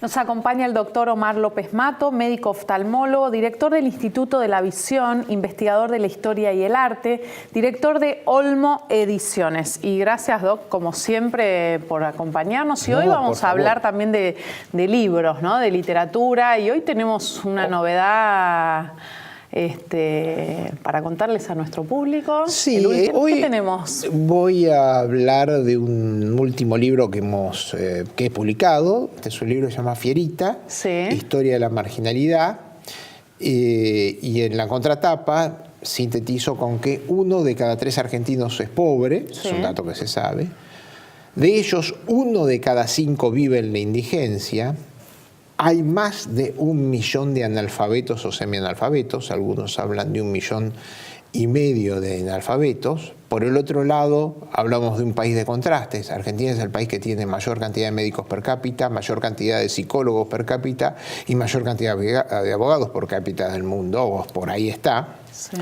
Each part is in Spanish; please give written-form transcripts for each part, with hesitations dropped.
Nos acompaña el doctor Omar López Mato, médico oftalmólogo, director del Instituto de la Visión, investigador de la historia y el arte, director de Olmo Ediciones. Y gracias, Doc, como siempre, por acompañarnos. Y hoy vamos a hablar también de libros, ¿no? De literatura. Y hoy tenemos una novedad para contarles a nuestro público. Sí, ¿Qué tenemos? Voy a hablar de un último libro que he publicado. Este es un libro que se llama Fierita, sí. Historia de la marginalidad. Y en la contratapa sintetizo con que 1 de cada 3 argentinos es pobre, sí. Es un dato que se sabe. De ellos, 1 de cada 5 vive en la indigencia. Hay más de 1 millón de analfabetos o semianalfabetos, algunos hablan de 1,5 millones de analfabetos. Por el otro lado, hablamos de un país de contrastes. Argentina es el país que tiene mayor cantidad de médicos per cápita, mayor cantidad de psicólogos per cápita y mayor cantidad de abogados per cápita del mundo, por ahí está. Sí.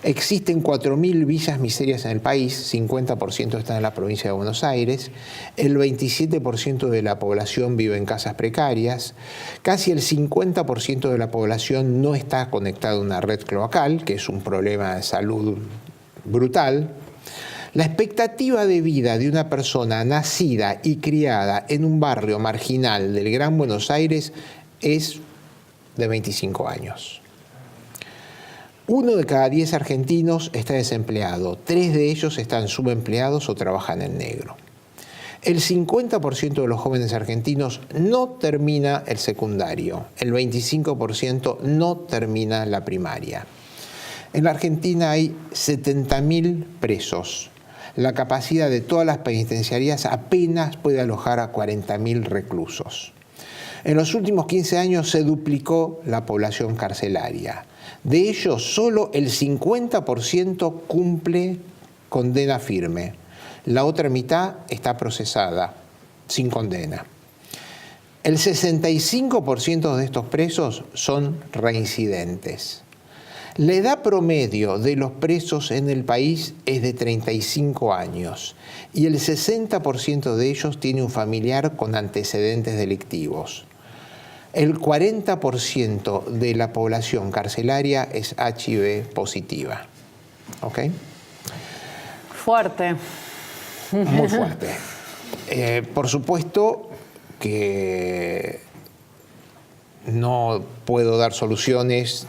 Existen 4.000 villas miserias en el país, 50% están en la provincia de Buenos Aires, el 27% de la población vive en casas precarias, casi el 50% de la población no está conectada a una red cloacal, que es un problema de salud brutal. La expectativa de vida de una persona nacida y criada en un barrio marginal del Gran Buenos Aires es de 25 años. 1 de cada 10 argentinos está desempleado, 3 de ellos están subempleados o trabajan en negro. El 50% de los jóvenes argentinos no termina el secundario, el 25% no termina la primaria. En la Argentina hay 70.000 presos. La capacidad de todas las penitenciarías apenas puede alojar a 40.000 reclusos. En los últimos 15 años se duplicó la población carcelaria. De ellos, solo el 50% cumple condena firme. La otra mitad está procesada, sin condena. El 65% de estos presos son reincidentes. La edad promedio de los presos en el país es de 35 años y el 60% de ellos tiene un familiar con antecedentes delictivos. El 40% de la población carcelaria es HIV positiva. ¿Ok? Fuerte. Muy fuerte. Por supuesto que no puedo dar soluciones,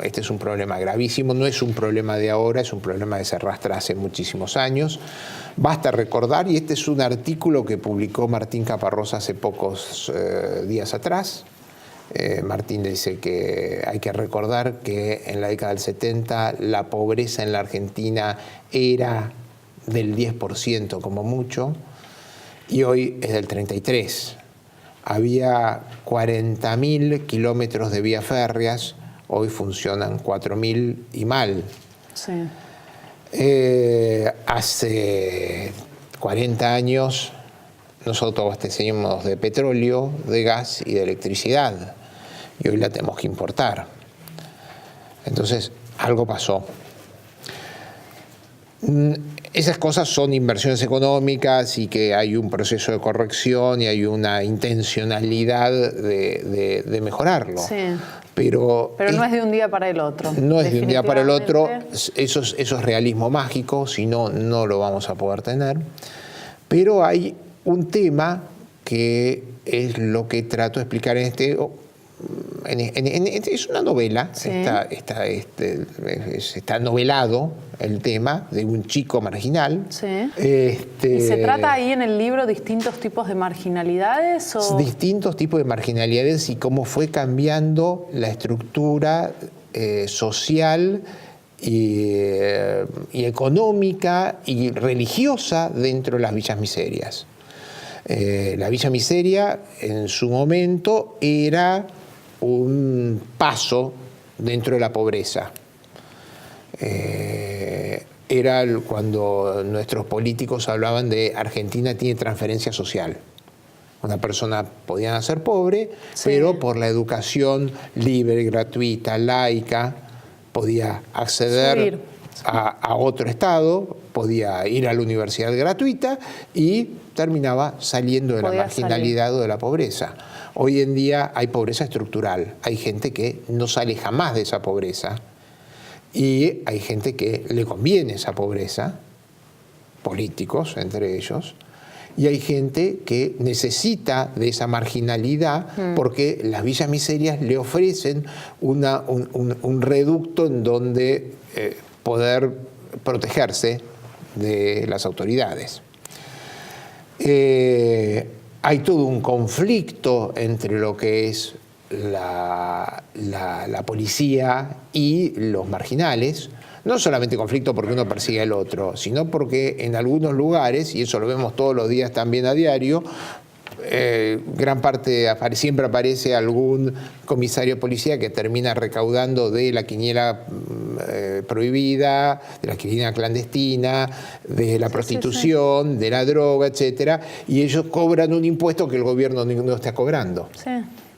este es un problema gravísimo, no es un problema de ahora, es un problema que se arrastra hace muchísimos años. Basta recordar, y este es un artículo que publicó Martín Caparrós hace pocos días atrás. Martín dice que hay que recordar que en la década del 70 la pobreza en la Argentina era del 10% como mucho y hoy es del 33%. Había 40.000 kilómetros de vías férreas, hoy funcionan 4.000 y mal. Sí. Hace 40 años nosotros abastecíamos de petróleo, de gas y de electricidad. Y hoy la tenemos que importar. Entonces, algo pasó. Esas cosas son inversiones económicas y que hay un proceso de corrección y hay una intencionalidad de mejorarlo. Sí. Pero no es de un día para el otro. No es de un día para el otro. Eso es realismo mágico, si no, no lo vamos a poder tener. Pero hay un tema que es lo que trato de explicar en este... es una novela, sí. Está novelado el tema de un chico marginal. Sí. ¿Y se trata ahí en el libro distintos tipos de marginalidades? ¿O? Distintos tipos de marginalidades y cómo fue cambiando la estructura social y económica y religiosa dentro de las villas miserias. La Villa Miseria en su momento era un paso dentro de la pobreza. Era cuando nuestros políticos hablaban de Argentina tiene transferencia social. Una persona podía nacer pobre, sí, pero por la educación libre, gratuita, laica, podía acceder a otro estado, podía ir a la universidad gratuita y terminaba saliendo de la marginalidad o de la pobreza. Hoy en día hay pobreza estructural, hay gente que no sale jamás de esa pobreza y hay gente que le conviene esa pobreza, políticos entre ellos, y hay gente que necesita de esa marginalidad porque las villas miserias le ofrecen un reducto en donde poder protegerse de las autoridades. Hay todo un conflicto entre lo que es la policía y los marginales. No solamente conflicto porque uno persigue al otro, sino porque en algunos lugares, y eso lo vemos todos los días también a diario, gran parte, siempre aparece algún comisario de policía que termina recaudando de la quiniela prohibida, de la quiniela clandestina, de la prostitución, de la droga, etcétera, y ellos cobran un impuesto que el gobierno no está cobrando. Sí.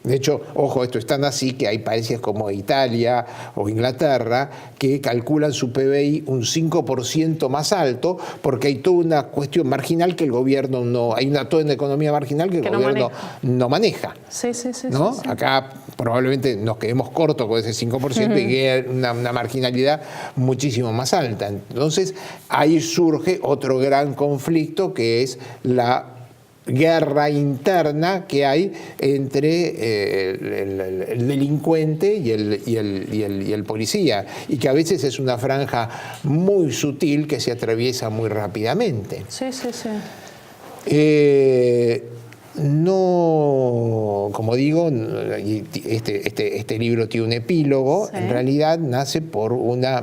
De hecho, ojo, esto es tan así que hay países como Italia o Inglaterra que calculan su PBI un 5% más alto porque hay toda una cuestión marginal que el gobierno no... Hay toda una economía marginal que el gobierno no maneja. Sí. ¿No? Acá probablemente nos quedemos cortos con ese 5% y que una marginalidad muchísimo más alta. Entonces, ahí surge otro gran conflicto que es la guerra interna que hay entre el delincuente y el policía, y que a veces es una franja muy sutil que se atraviesa muy rápidamente. Sí. No, como digo, este libro tiene un epílogo, en realidad nace por una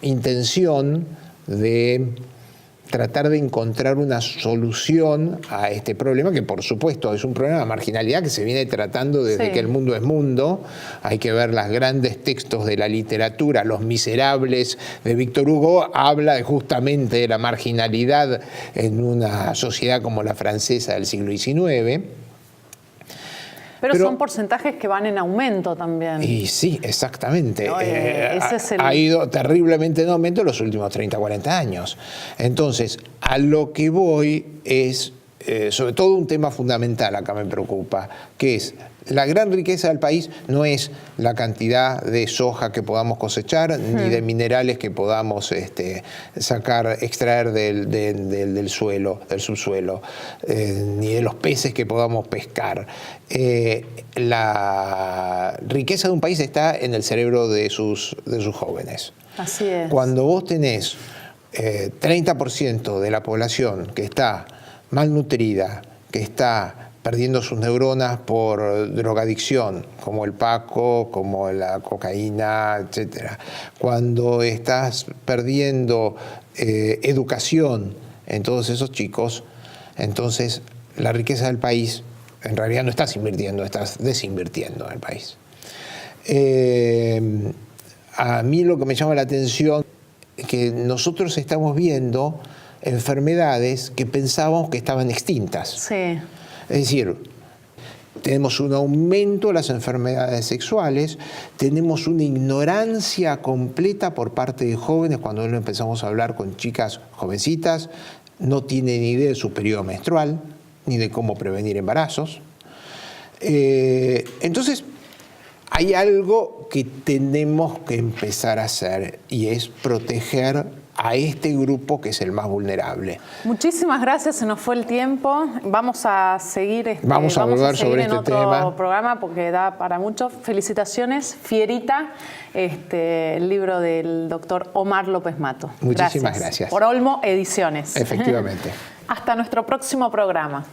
intención de tratar de encontrar una solución a este problema, que por supuesto es un problema de marginalidad que se viene tratando desde que el mundo es mundo. Hay que ver los grandes textos de la literatura. Los Miserables de Víctor Hugo habla justamente de la marginalidad en una sociedad como la francesa del siglo XIX. Pero son porcentajes que van en aumento también. Y sí, exactamente. No, ha ido terriblemente en aumento en los últimos 30, 40 años. Entonces, a lo que voy es, sobre todo un tema fundamental acá me preocupa, que es la gran riqueza del país no es la cantidad de soja que podamos cosechar, ni de minerales que podamos extraer del suelo, del subsuelo, ni de los peces que podamos pescar. La riqueza de un país está en el cerebro de sus jóvenes. Así es. Cuando vos tenés 30% de la población que está malnutrida, que está perdiendo sus neuronas por drogadicción, como el paco, como la cocaína, etc. Cuando estás perdiendo educación en todos esos chicos, entonces la riqueza del país, en realidad no estás invirtiendo, estás desinvirtiendo en el país. A mí lo que me llama la atención es que nosotros estamos viendo enfermedades que pensábamos que estaban extintas. Sí. Es decir, tenemos un aumento de las enfermedades sexuales, tenemos una ignorancia completa por parte de jóvenes. Cuando empezamos a hablar con chicas jovencitas, no tienen ni idea de su periodo menstrual, ni de cómo prevenir embarazos. Entonces, hay algo que tenemos que empezar a hacer y es proteger a este grupo que es el más vulnerable. Muchísimas gracias, se nos fue el tiempo. Vamos a seguir, vamos a volver sobre en este otro tema. programa porque da para mucho. Felicitaciones, Fierita, el libro del doctor Omar López Mato. Muchísimas gracias. Por Olmo Ediciones. Efectivamente. Hasta nuestro próximo programa.